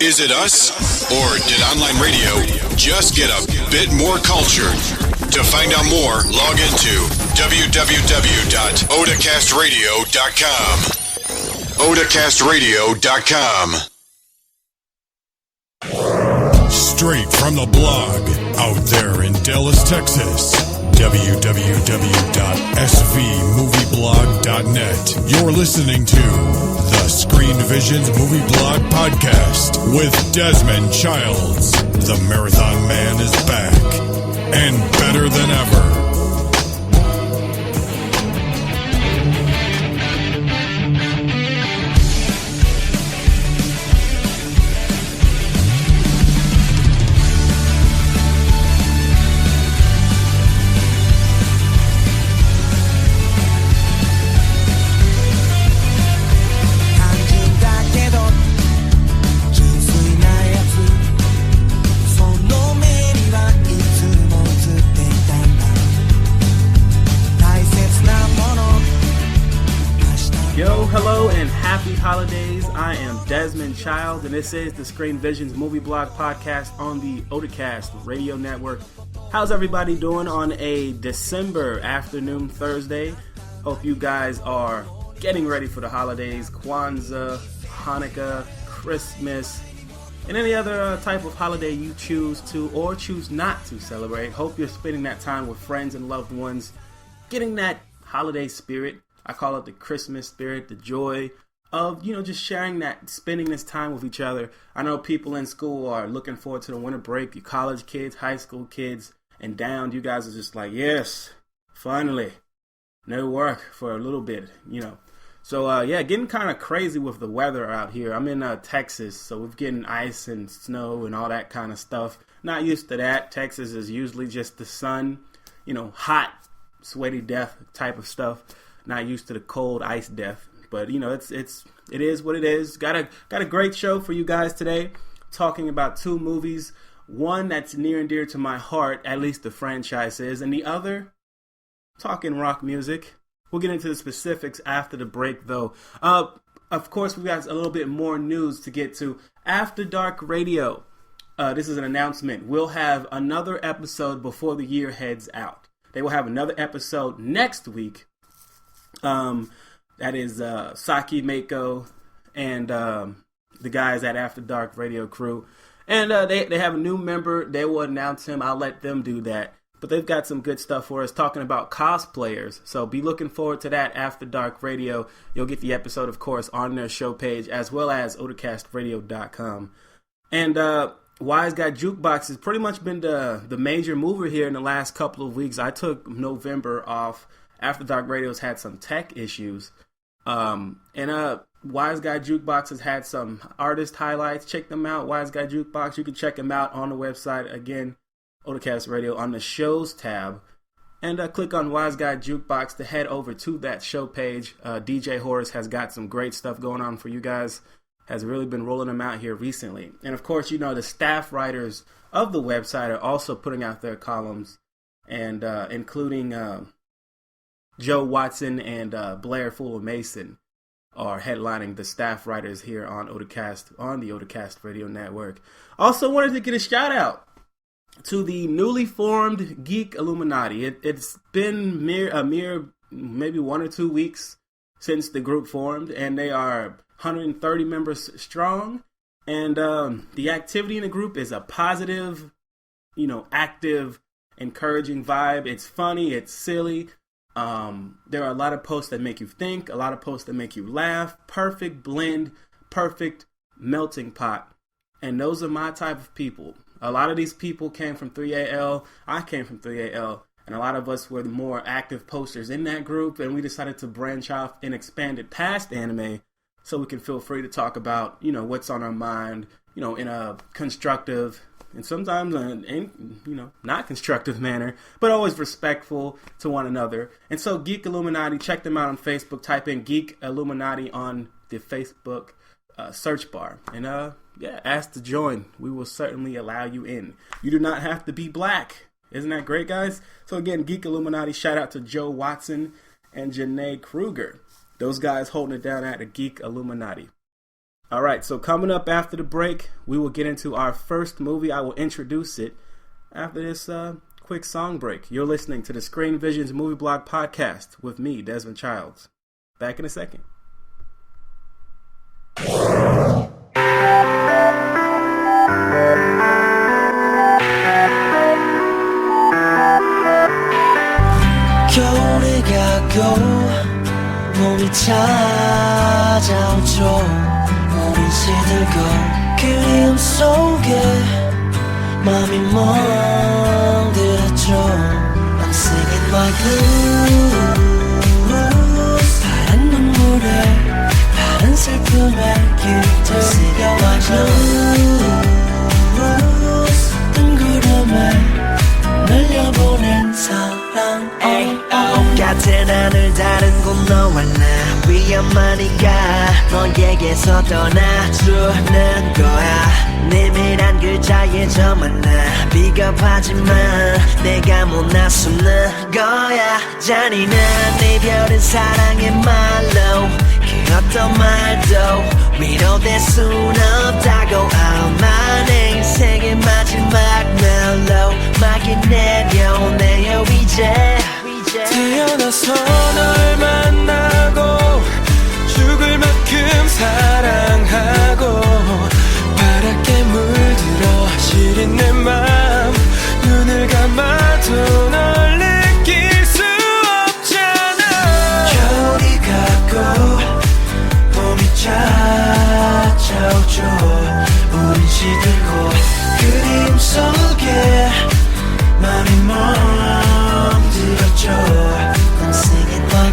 Is it us? Or did online radio just get a bit more cultured? To find out more, log into www.odacastradio.com. odacastradio.com. Straight from the blog, out there in Dallas, Texas. www.svmovieblog.net. You're listening to the Screen Visions Movie Blog Podcast with Desmond Childs. The Marathon Man is back and better than ever. Holidays. I am Desmond Childs, and this is the Screen Visions Movie Blog Podcast on the Odacast Radio Network. How's everybody doing on a December afternoon, Thursday? Hope you guys are getting ready for the holidays, Kwanzaa, Hanukkah, Christmas, and any other type of holiday you choose to or choose not to celebrate. Hope you're spending that time with friends and loved ones, getting that holiday spirit. I call it the Christmas spirit, the joy of, just sharing that, spending this time with each other. I know people in school are looking forward to the winter break. You college kids, high school kids, and down, you guys are just like, yes, finally, no work for a little bit, So, getting kind of crazy with the weather out here. I'm in Texas, so we're getting ice and snow and all that kind of stuff. Not used to that. Texas is usually just the sun, hot, sweaty death type of stuff. Not used to the cold ice death. But it is what it is. Got a great show for you guys today, talking about two movies. One that's near and dear to my heart, at least the franchise is, and the other, talking rock music. We'll get into the specifics after the break, though. Of course, we got a little bit more news to get to. After Dark Radio, this is an announcement. We'll have another episode before the year heads out. They will have another episode next week. That is Saki, Mako, and the guys at After Dark Radio crew. And they have a new member. They will announce him. I'll let them do that. But they've got some good stuff for us, talking about cosplayers. So be looking forward to that After Dark Radio. You'll get the episode, of course, on their show page, as well as odacastradio.com. And Wise Guy Jukebox has pretty much been the major mover here in the last couple of weeks. I took November off. After Dark Radio's had some tech issues. And Wise Guy Jukebox has had some artist highlights. Check them out. Wise Guy Jukebox. You can check them out on the website. Again, Odacast Radio on the shows tab. And click on Wise Guy Jukebox to head over to that show page. DJ Horace has got some great stuff going on for you guys. Has really been rolling them out here recently. And of course, the staff writers of the website are also putting out their columns. And including Joe Watson and Blair Fuller Mason are headlining the staff writers here on Odacast, on the Odacast Radio Network. Also wanted to get a shout out to the newly formed Geek Illuminati. It's been a mere maybe 1 or 2 weeks since the group formed, and they are 130 members strong. And the activity in the group is a positive, active, encouraging vibe. It's funny, it's silly. There are a lot of posts that make you think, a lot of posts that make you laugh. Perfect blend, perfect melting pot. And those are my type of people. A lot of these people came from 3AL. I came from 3AL. And a lot of us were the more active posters in that group. And we decided to branch off and expand it past anime so we can feel free to talk about, what's on our mind, in a constructive and sometimes in not constructive manner, but always respectful to one another. And so Geek Illuminati, check them out on Facebook. Type in Geek Illuminati on the Facebook search bar. And ask to join. We will certainly allow you in. You do not have to be black. Isn't that great, guys? So again, Geek Illuminati, shout out to Joe Watson and Janae Kruger. Those guys holding it down at the Geek Illuminati. All right, so coming up after the break, we will get into our first movie. I will introduce it after this quick song break. You're listening to the Screen Visions Movie Blog Podcast with me, Desmond Childs. Back in a second. 겨울이 가고 봄이 찾아오죠. 우린 시들고 그리움 속에 맘이 멍들었죠. I'm singing my blues. 파란 눈물에 파란 슬픔에 깃들 Singing my blues. 뜬 구름에 날려보낸 사랑 같은 하늘 다른 곳 너와 나 위험하니까 너에게서 떠나주는 거야. 내밀한 글자에 저만 나 비겁하지만 내가 못 나서는 거야. 잔인한 이별은 사랑의 말로 그 어떤 말도 위로될 순 없다고. 아마 내 인생의 마지막 멜로 막이 내려오네요 이제. 태어나서 널 만나고 죽을 만큼 사랑하고 파랗게 물들어 시린 내 맘 눈을 감아도 널 느낄 수 없잖아. 겨울이 가고 봄이 찾아오죠. 우린 시들고 그림 속에 맘이 멈들었죠. I'm singing my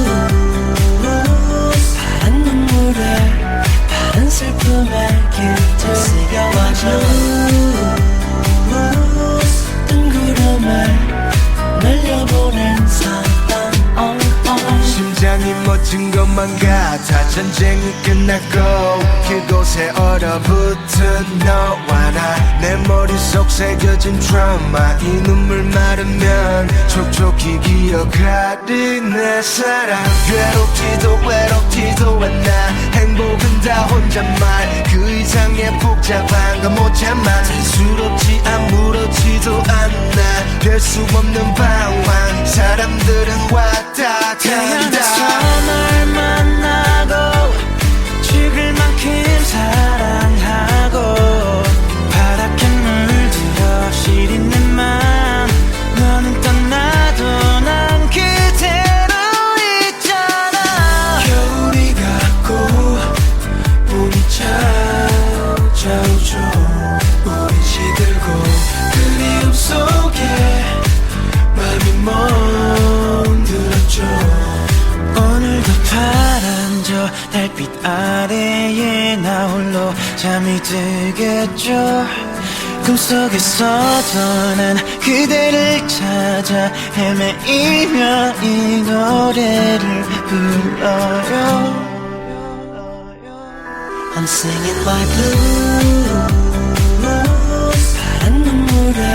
blues. 파란 눈물에 파란 슬픔에 깃들 Singing my blues. 뜬 구름에 날려보낸 사랑 심장이 멎은 것만 같아. 전쟁이 끝났고 그곳에 얼어붙은 너와 나. 내 머릿속 새겨진 트라우마 이 눈물 마르면 촉촉히 기억하리 내 사랑. 괴롭지도 외롭지도 않아. 행복은 다 혼잣말 그 이상의 복잡한 건 못 참아. 수롭지 아무렇지도 않아. 될 수 없는 방황 사람들은 왔다 간다. 널 만나고 죽을 만큼 사랑하고 파랗게 물들어 시린 내 맘 너는 떠나도 난 그대로 있잖아. 겨울이 가고 봄이 찾아오죠. 우린 시들고 그리움 속에 맘이 멍들었죠. 오늘도 파란 저 달빛 아래에 나 홀로 잠이 들겠죠. 꿈속에서도 난 그대를 찾아 헤매이며 이 노래를 불러요. I'm singing my blues. 파란 눈물에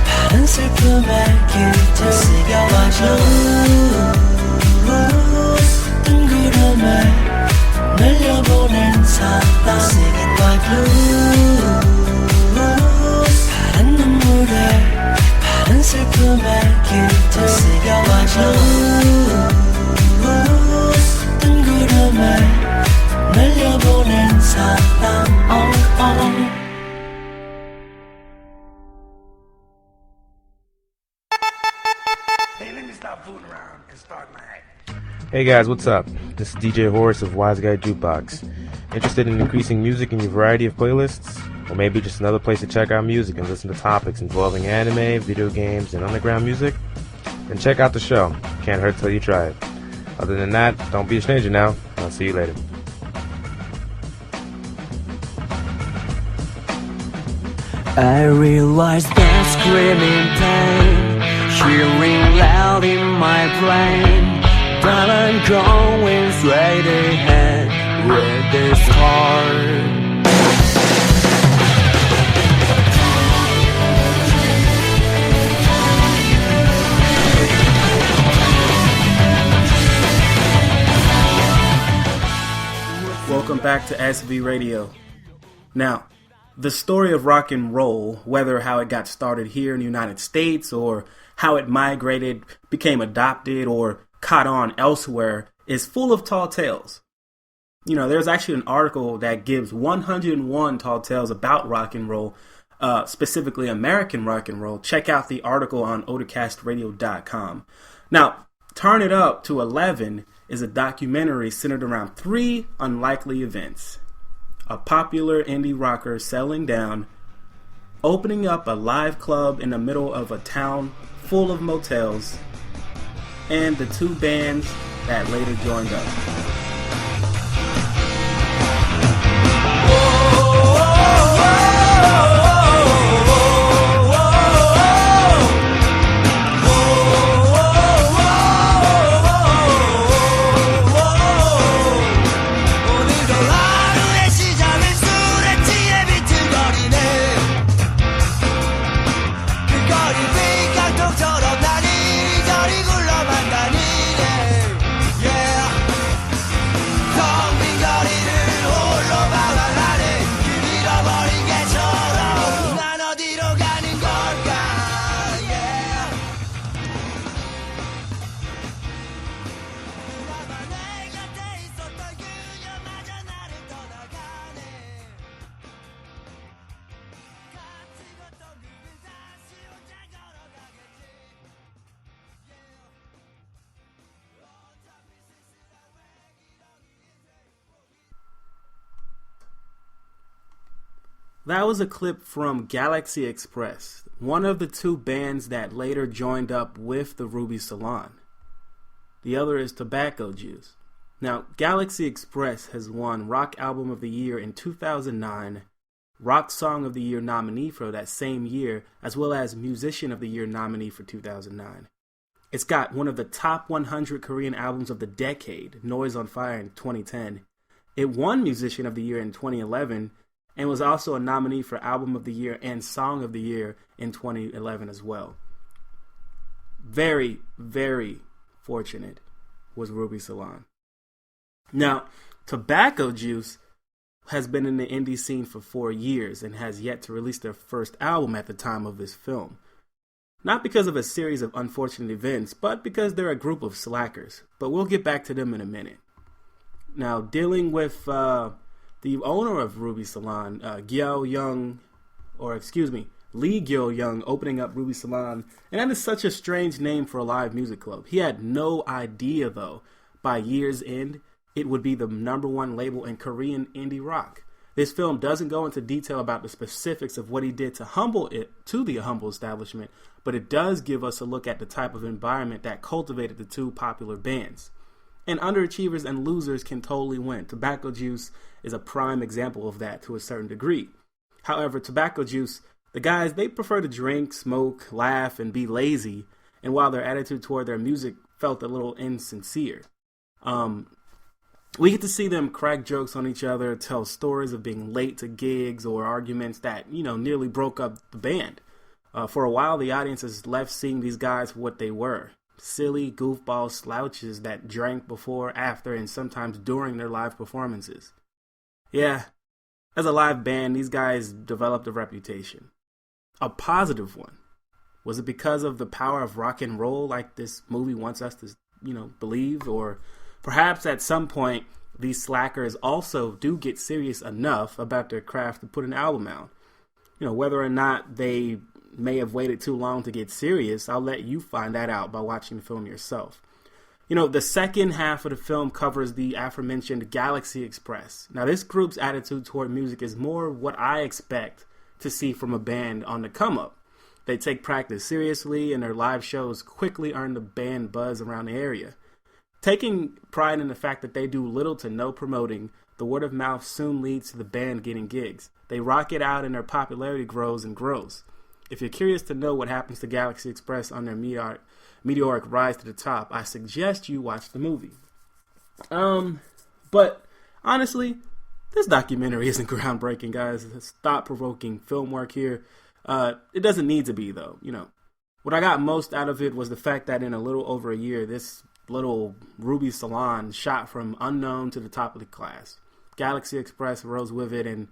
파란 슬픔에 깃들 Singing my blues. 뜬 구름에 날려보낸 사랑 Singing my blues. 파란 눈물에 파란 슬픔에 깃들 Singing my blues. 뜬 구름에 날려보낸 사랑 Hey guys, what's up? This is DJ Horace of Wise Guy Jukebox. Interested in increasing music in your variety of playlists? Or maybe just another place to check out music and listen to topics involving anime, video games, and underground music? Then check out the show. Can't hurt till you try it. Other than that, don't be a stranger now. I'll see you later. I realize that screaming pain, hearing loud in my brain, but I'm going straight ahead with this heart. Welcome back to SV Radio. Now, the story of rock and roll, whether how it got started here in the United States or how it migrated, became adopted, or caught on elsewhere, is full of tall tales. You know, there's actually an article that gives 101 tall tales about rock and roll, specifically American rock and roll. Check out the article on odacastradio.com. Now, Turn It Up to 11 is a documentary centered around 3 unlikely events. A popular indie rocker settling down, opening up a live club in the middle of a town full of motels, and the 2 bands that later joined up. That was a clip from Galaxy Express, one of the 2 bands that later joined up with the Ruby Salon. The other is Tobacco Juice. Now, Galaxy Express has won Rock Album of the Year in 2009, Rock Song of the Year nominee for that same year, as well as Musician of the Year nominee for 2009. It's got one of the top 100 Korean albums of the decade, Noise on Fire, in 2010. It won Musician of the Year in 2011, and was also a nominee for Album of the Year and Song of the Year in 2011 as well. Very, very fortunate was Ruby Salon. Now, Tobacco Juice has been in the indie scene for 4 years and has yet to release their first album at the time of this film. Not because of a series of unfortunate events, but because they're a group of slackers. But we'll get back to them in a minute. Now, dealing with the owner of Ruby Salon, Lee Gyo Young, opening up Ruby Salon, and that is such a strange name for a live music club. He had no idea, though, by year's end, it would be the #1 label in Korean indie rock. This film doesn't go into detail about the specifics of what he did to humble the humble establishment, but it does give us a look at the type of environment that cultivated the 2 popular bands. And underachievers and losers can totally win. Tobacco Juice is a prime example of that to a certain degree. However, Tobacco Juice, the guys, they prefer to drink, smoke, laugh, and be lazy. And while their attitude toward their music felt a little insincere, we get to see them crack jokes on each other, tell stories of being late to gigs or arguments that, nearly broke up the band. For a while, the audience is left seeing these guys for what they were. Silly, goofball slouches that drank before, after, and sometimes during their live performances. Yeah, as a live band, these guys developed a reputation. A positive one. Was it because of the power of rock and roll like this movie wants us to, believe? Or perhaps at some point, these slackers also do get serious enough about their craft to put an album out. Whether or not they may have waited too long to get serious, I'll let you find that out by watching the film yourself. The second half of the film covers the aforementioned Galaxy Express. Now, this group's attitude toward music is more what I expect to see from a band on the come up. They take practice seriously, and their live shows quickly earn the band buzz around the area. Taking pride in the fact that they do little to no promoting, the word of mouth soon leads to the band getting gigs. They rock it out, and their popularity grows and grows. If you're curious to know what happens to Galaxy Express on their meteoric rise to the top, I suggest you watch the movie. But honestly, this documentary isn't groundbreaking, guys. It's thought-provoking film work here. It doesn't need to be, though. What I got most out of it was the fact that in a little over a year, this little Ruby Salon shot from unknown to the top of the class. Galaxy Express rose with it, and